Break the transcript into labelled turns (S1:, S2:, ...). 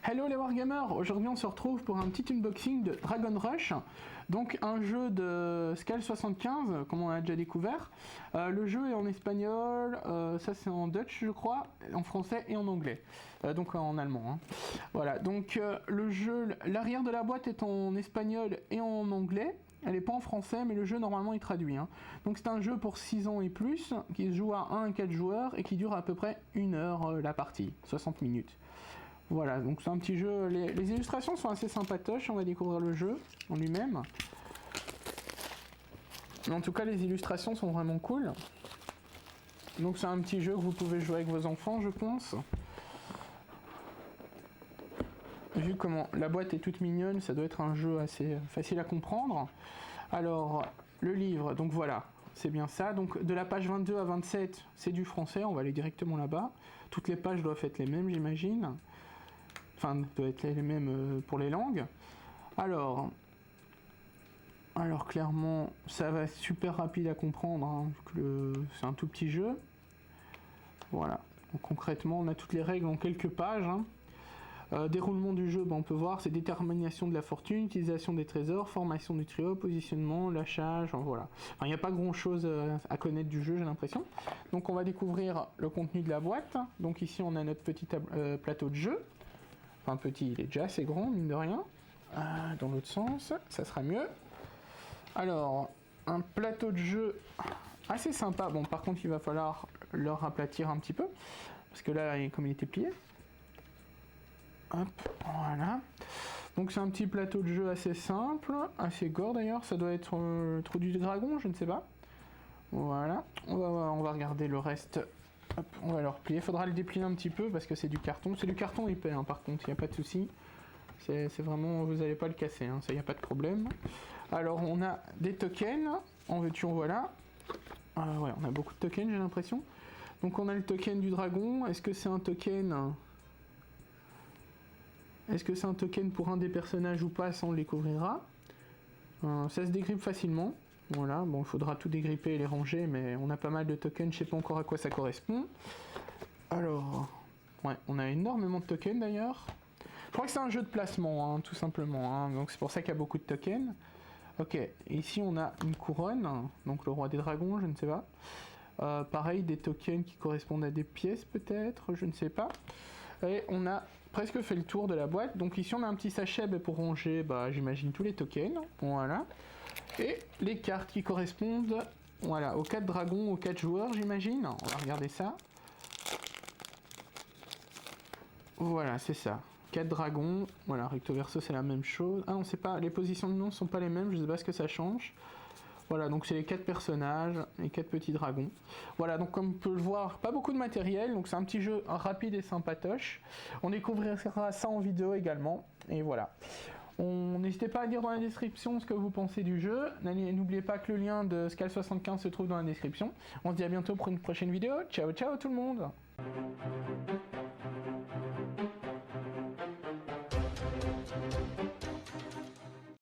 S1: Hello les Wargamers, aujourd'hui on se retrouve pour un petit unboxing de Dragon Rush, donc un jeu de Scale 75, comme on a déjà découvert. Le jeu est en espagnol, ça c'est en Dutch je crois, en français et en anglais, donc en allemand. Hein. Voilà, donc le jeu, l'arrière de la boîte est en espagnol et en anglais. Elle n'est pas en français, mais le jeu normalement est traduit. Hein. Donc c'est un jeu pour 6 ans et plus, qui se joue à 1 à 4 joueurs et qui dure à peu près 1 heure la partie, 60 minutes. Voilà, donc c'est un petit jeu, les illustrations sont assez sympatoches, on va découvrir le jeu en lui-même. En tout cas, les illustrations sont vraiment cool. Donc c'est un petit jeu que vous pouvez jouer avec vos enfants, je pense. Vu comment la boîte est toute mignonne, ça doit être un jeu assez facile à comprendre. Alors, le livre, donc voilà, c'est bien ça. Donc de la page 22 à 27, c'est du français, on va aller directement là-bas. Toutes les pages doivent être les mêmes, j'imagine. Enfin, doivent être les mêmes pour les langues. Alors clairement, ça va être super rapide à comprendre, hein, c'est un tout petit jeu. Voilà, donc concrètement, on a toutes les règles en quelques pages. Hein. Déroulement du jeu, on peut voir, c'est détermination de la fortune, utilisation des trésors, formation du trio, positionnement, lâchage, voilà. Enfin, il n'y a pas grand chose à connaître du jeu, j'ai l'impression. Donc on va découvrir le contenu de la boîte. Donc ici on a notre petit plateau de jeu. Enfin petit, il est déjà assez grand, mine de rien. Dans l'autre sens, ça sera mieux. Alors, un plateau de jeu assez sympa. Bon, par contre, il va falloir le raplatir un petit peu. Parce que là, comme il était plié. Hop, voilà. Donc c'est un petit plateau de jeu assez simple, assez gore d'ailleurs. Ça doit être le trou du dragon, je ne sais pas. Voilà. On va regarder le reste. Hop, on va le replier. Il faudra le déplier un petit peu parce que c'est du carton. C'est du carton épais, hein, par contre, il n'y a pas de souci. C'est vraiment, vous n'allez pas le casser, hein, ça, il n'y a pas de problème. Alors, on a des tokens. En veux-tu, en voilà. Ouais, on a beaucoup de tokens, j'ai l'impression. Donc, on a le token du dragon. Est-ce que c'est un token... Est-ce que c'est un token pour un des personnages ou pas? Ça, on le découvrira. Ça se dégrippe facilement. Voilà, bon, il faudra tout dégripper et les ranger, mais on a pas mal de tokens, je sais pas encore à quoi ça correspond. Alors, ouais, on a énormément de tokens d'ailleurs. Je crois que c'est un jeu de placement, hein, tout simplement, hein, donc c'est pour ça qu'il y a beaucoup de tokens. Ok, et ici on a une couronne, donc le roi des dragons, je ne sais pas. Pareil, des tokens qui correspondent à des pièces peut-être, je ne sais pas. Et on a presque fait le tour de la boîte, donc ici on a un petit sachet pour ranger, j'imagine, tous les tokens, voilà. Et les cartes qui correspondent, voilà, aux 4 dragons, aux 4 joueurs, j'imagine. On va regarder ça. Voilà, c'est ça. 4 dragons, voilà, recto verso c'est la même chose. Ah non, c'est pas, les positions de nom sont pas les mêmes, je sais pas ce que ça change. Voilà, donc c'est les 4 personnages, les 4 petits dragons. Voilà, donc comme on peut le voir, pas beaucoup de matériel, donc c'est un petit jeu rapide et sympatoche. On découvrira ça en vidéo également, et voilà. N'hésitez pas à dire dans la description ce que vous pensez du jeu. N'oubliez pas que le lien de Scale 75 se trouve dans la description. On se dit à bientôt pour une prochaine vidéo. Ciao ciao tout le monde!